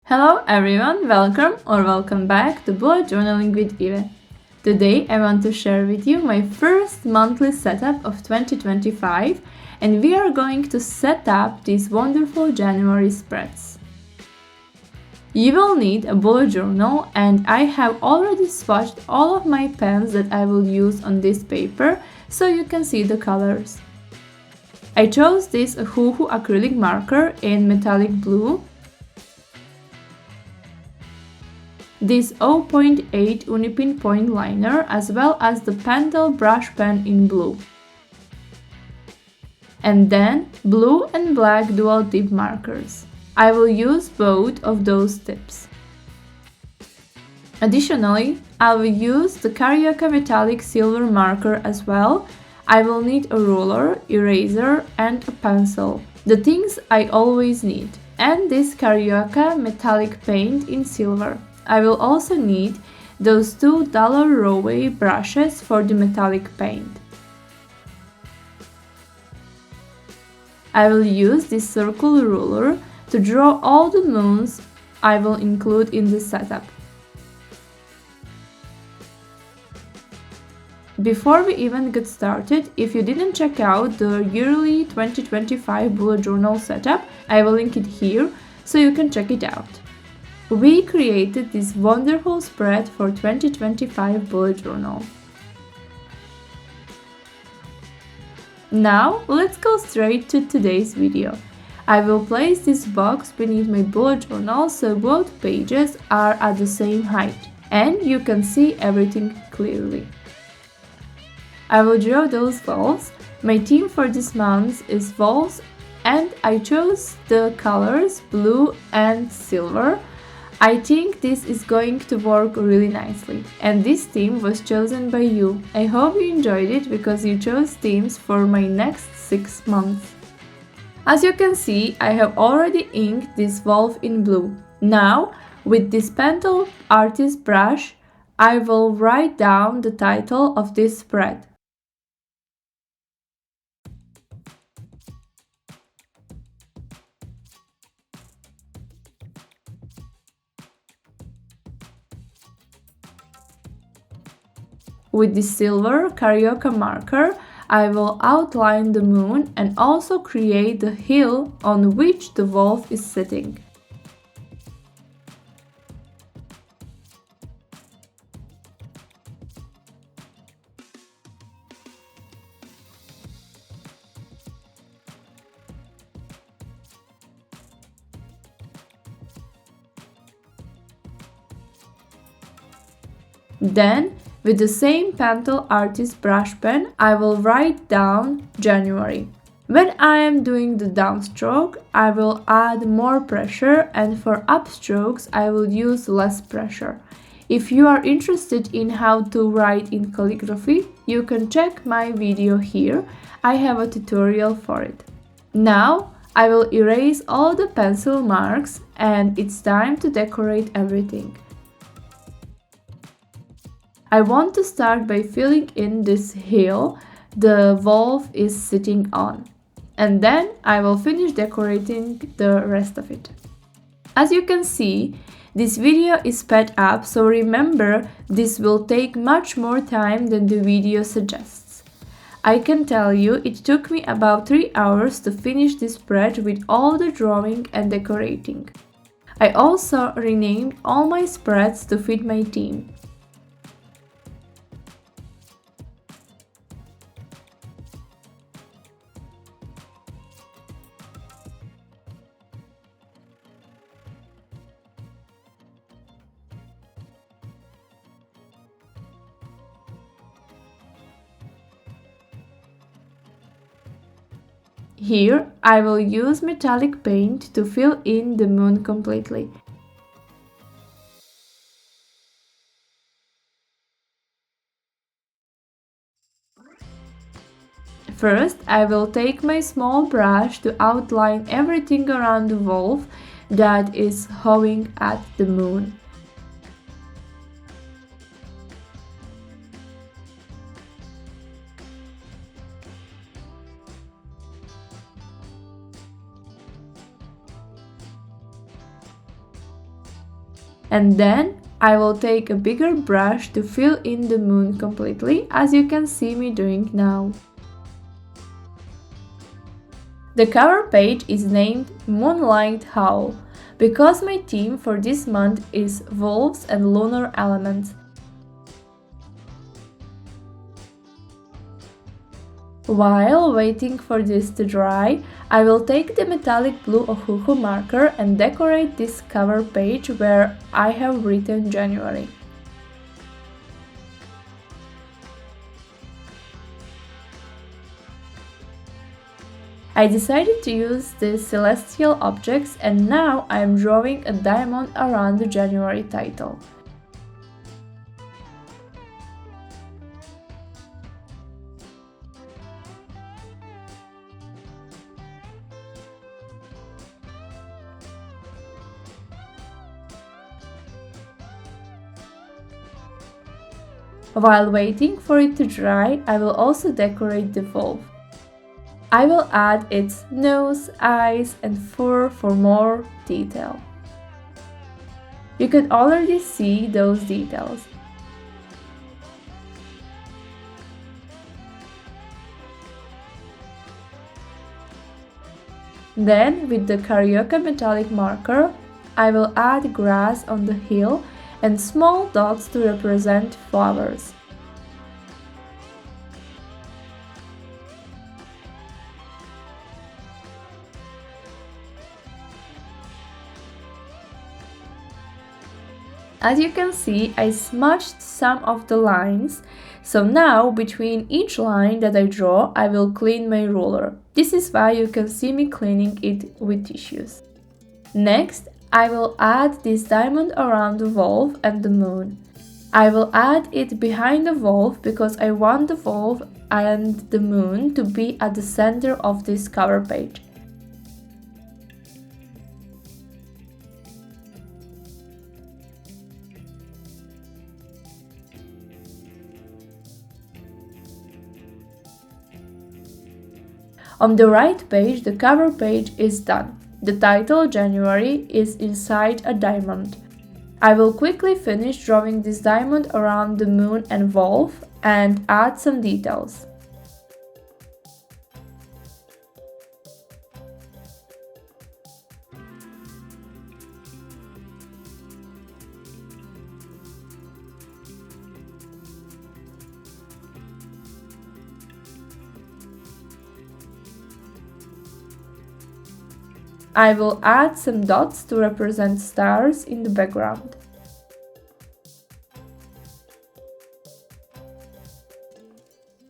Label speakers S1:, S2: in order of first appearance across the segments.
S1: Hello everyone, welcome back to Bullet Journaling with Eve. Today I want to share with you my first monthly setup of 2025 and we are going to set up these wonderful January spreads. You will need a bullet journal and I have already swatched all of my pens that I will use on this paper so you can see the colors. I chose this Ohuhu acrylic marker in metallic blue, this 0.8 UniPin Point Liner as well as the Pentel brush pen in blue. And then blue and black dual tip markers. I will use both of those tips. Additionally, I will use the Carioka metallic silver marker as well. I will need a ruler, eraser and a pencil. The things I always need. And this Carioka metallic paint in silver. I will also need those two Daler-Rowney brushes for the metallic paint. I will use this circle ruler to draw all the moons I will include in the setup. Before we even get started, if you didn't check out the yearly 2025 bullet journal setup, I will link it here so you can check it out. We created this wonderful spread for 2025 bullet journal. Now let's go straight to today's video. I will place this box beneath my bullet journal so both pages are at the same height and you can see everything clearly. I will draw those valves. My theme for this month is valves and I chose the colors blue and silver. I think this is going to work really nicely and this theme was chosen by you. I hope you enjoyed it because you chose themes for my next 6 months. As you can see, I have already inked this valve in blue. Now, with this Pentel artist brush, I will write down the title of this spread. With the silver Carioka marker, I will outline the moon and also create the hill on which the wolf is sitting. Then, with the same Pentel artist brush pen, I will write down January. When I am doing the downstroke, I will add more pressure and for upstrokes I will use less pressure. If you are interested in how to write in calligraphy, you can check my video here. I have a tutorial for it. Now, I will erase all the pencil marks and it's time to decorate everything. I want to start by filling in this hill the wolf is sitting on, and then I will finish decorating the rest of it. As you can see, this video is sped up, so remember this will take much more time than the video suggests. I can tell you it took me about 3 hours to finish this spread with all the drawing and decorating. I also renamed all my spreads to fit my theme. Here, I will use metallic paint to fill in the moon completely. First, I will take my small brush to outline everything around the wolf that is hovering at the moon. And then I will take a bigger brush to fill in the moon completely, as you can see me doing now. The cover page is named Moonlight Howl, because my theme for this month is wolves and lunar elements. While waiting for this to dry, I will take the metallic blue Ohuhu marker and decorate this cover page where I have written January. I decided to use the celestial objects, and now I am drawing a diamond around the January title. While waiting for it to dry, I will also decorate the wolf. I will add its nose, eyes, and fur for more detail. You can already see those details. Then, with the Carioka metallic marker, I will add grass on the hill and small dots to represent flowers. As you can see, I smudged some of the lines, so now between each line that I draw, I will clean my ruler. This is why you can see me cleaning it with tissues. Next, I will add this diamond around the wolf and the moon. I will add it behind the wolf because I want the wolf and the moon to be at the center of this cover page. On the right page, the cover page is done. The title, January, is inside a diamond. I will quickly finish drawing this diamond around the moon and wolf and add some details. I will add some dots to represent stars in the background.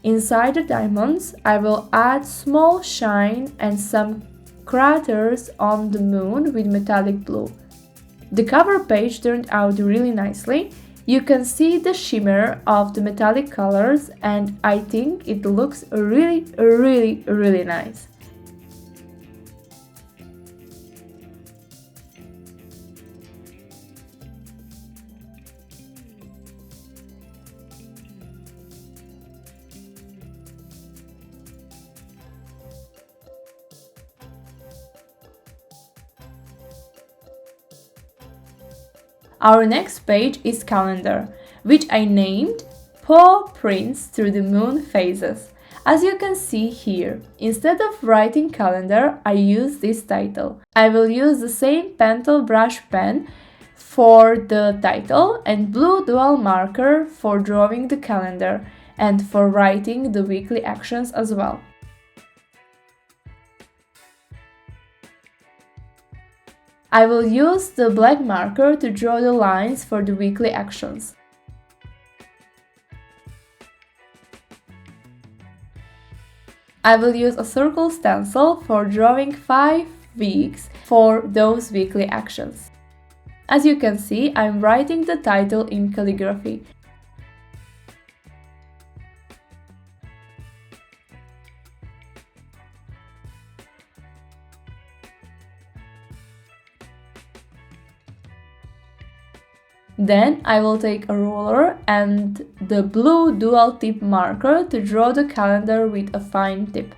S1: Inside the diamonds, I will add small shine and some craters on the moon with metallic blue. The cover page turned out really nicely. You can see the shimmer of the metallic colors, and I think it looks really nice. Our next page is calendar, which I named Paw Prints Through the Moon Phases. As you can see here, instead of writing calendar, I use this title. I will use the same Pentel brush pen for the title and blue dual marker for drawing the calendar and for writing the weekly actions as well. I will use the black marker to draw the lines for the weekly actions. I will use a circle stencil for drawing 5 weeks for those weekly actions. As you can see, I'm writing the title in calligraphy. Then I will take a ruler and the blue dual tip marker to draw the calendar with a fine tip.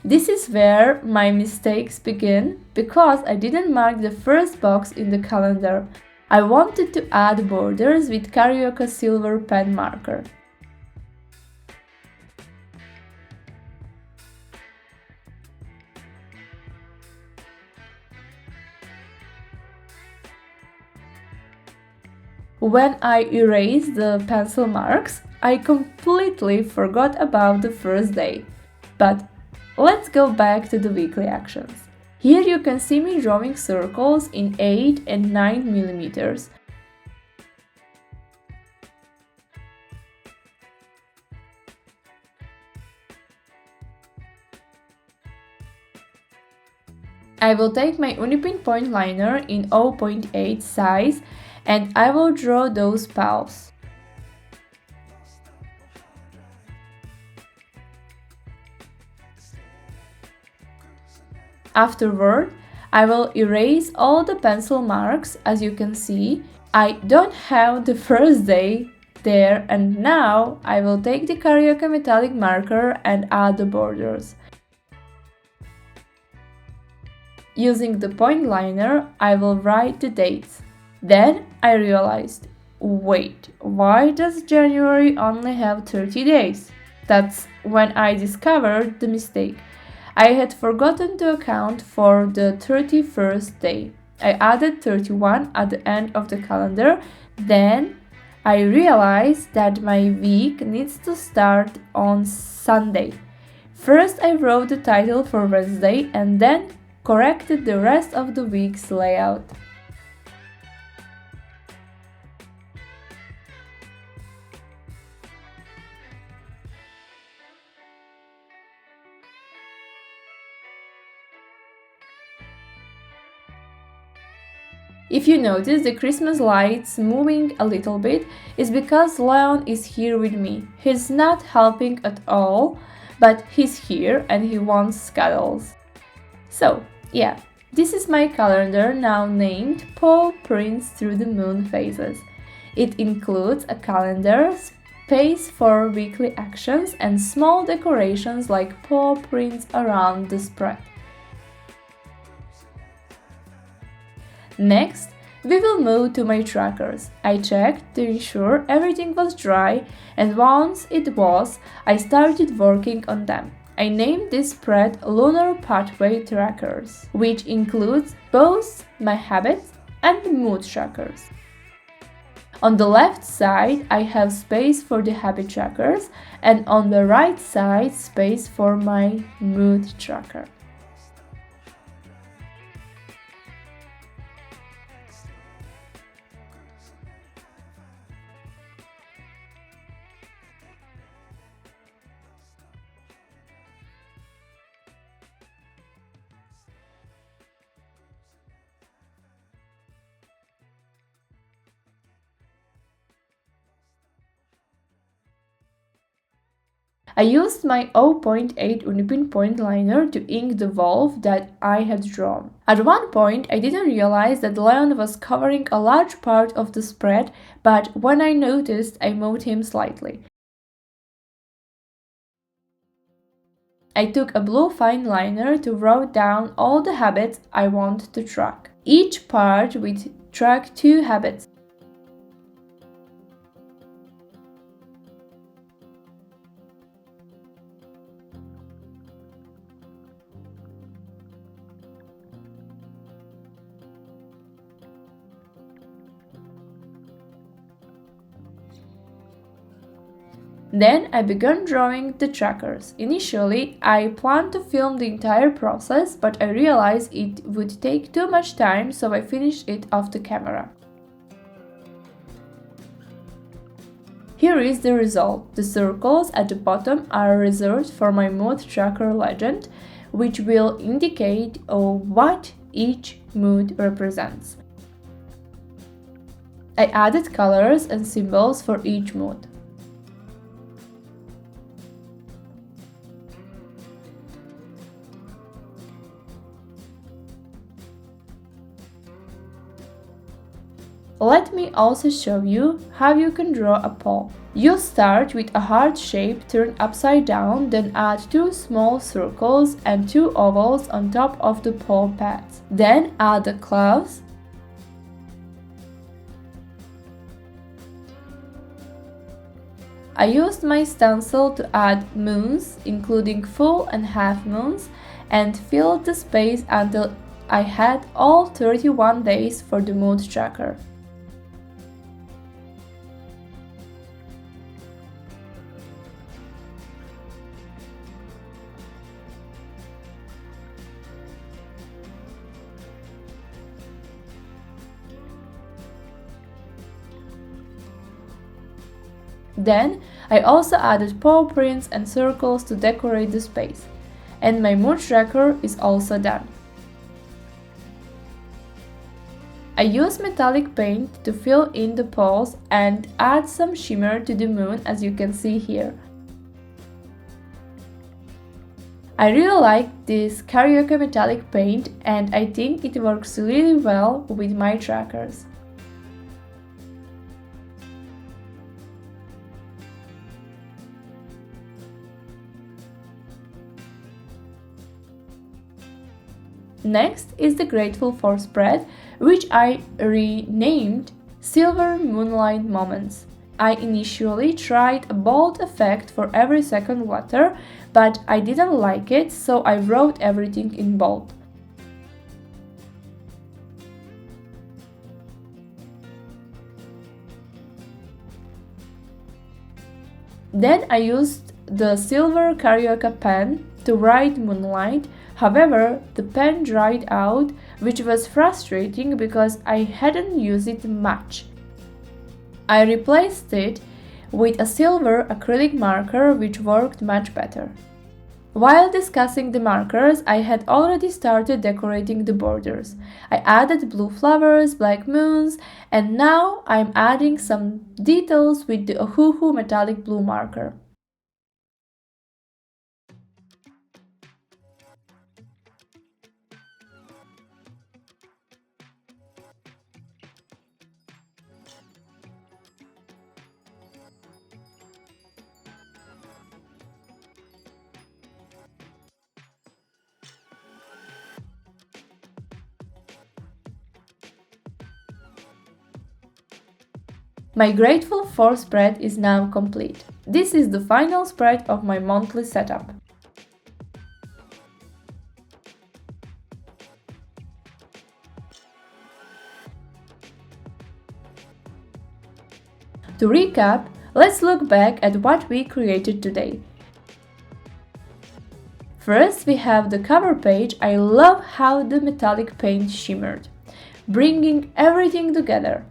S1: This is where my mistakes begin, because I didn't mark the first box in the calendar. I wanted to add borders with Carioka silver pen marker. When I erased the pencil marks, I completely forgot about the first day. But let's go back to the weekly actions. Here you can see me drawing circles in 8 and 9 mm. I will take my UniPin Point Liner in 0.8 size and I will draw those paths. Afterward, I will erase all the pencil marks. As you can see, I don't have the first day there, and now I will take the Carioka metallic marker and add the borders. Using the point liner, I will write the dates. Then I realized, wait, why does January only have 30 days? That's when I discovered the mistake. I had forgotten to account for the 31st day. I added 31 at the end of the calendar. Then I realized that my week needs to start on Sunday. First I wrote the title for Wednesday and then corrected the rest of the week's layout. If you notice the Christmas lights moving a little bit, it's because Leon is here with me. He's not helping at all, but he's here and he wants cuddles. So, yeah, this is my calendar now named Paw Prints Through the Moon Phases. It includes a calendar, space for weekly actions, and small decorations like paw prints around the spread. Next, we will move to my trackers. I checked to ensure everything was dry, and once it was, I started working on them. I named this spread Lunar Pathway Trackers, which includes both my habits and mood trackers. On the left side, I have space for the habit trackers, and on the right side, space for my mood tracker. I used my 0.8 UniPin Point Liner to ink the wolf that I had drawn. At one point, I didn't realize that Leon was covering a large part of the spread, but when I noticed, I moved him slightly. I took a blue fine liner to write down all the habits I want to track. Each part would track 2 habits. Then I began drawing the trackers. Initially, I planned to film the entire process, but I realized it would take too much time, so I finished it off the camera. Here is the result. The circles at the bottom are reserved for my mood tracker legend, which will indicate what each mood represents. I added colors and symbols for each mood. Let me also show you how you can draw a paw. You start with a heart shape turned upside down, then add 2 small circles and 2 ovals on top of the paw pads. Then add the claws I used my stencil to add moons, including full and half moons, and filled the space until I had all 31 days for the mood tracker. Then, I also added paw prints and circles to decorate the space. And my mood tracker is also done. I use metallic paint to fill in the paws and add some shimmer to the moon, as you can see here. I really like this Carioka metallic paint and I think it works really well with my trackers. Next is the Grateful For spread, which I renamed Silver Moonlight Moments. I initially tried a bold effect for every second letter, but I didn't like it, so I wrote everything in bold. Then I used the silver Carioka pen to write Moonlight. However, the pen dried out, which was frustrating because I hadn't used it much. I replaced it with a silver acrylic marker, which worked much better. While discussing the markers, I had already started decorating the borders. I added blue flowers, black moons, and now I'm adding some details with the Ohuhu metallic blue marker. My Grateful For spread is now complete. This is the final spread of my monthly setup. To recap, let's look back at what we created today. First, we have the cover page. I love how the metallic paint shimmered, bringing everything together.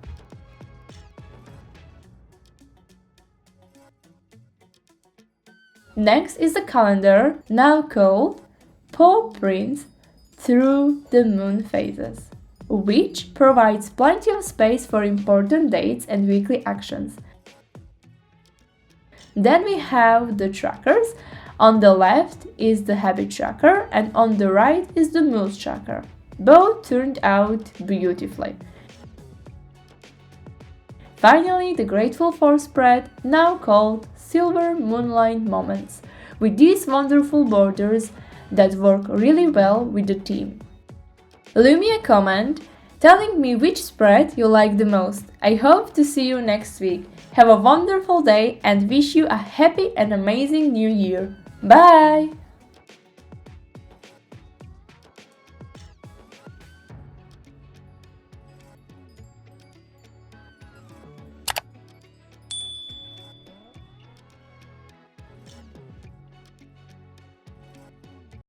S1: Next is the calendar, now called Paw Prints Through the Moon Phases, which provides plenty of space for important dates and weekly actions. Then we have the trackers. On the left is the habit tracker and on the right is the mood tracker. Both turned out beautifully. Finally, the Grateful For spread, now called Silver Moonlight Moments, with these wonderful borders that work really well with the theme. Leave me a comment telling me which spread you like the most. I hope to see you next week. Have a wonderful day and wish you a happy and amazing new year. Bye!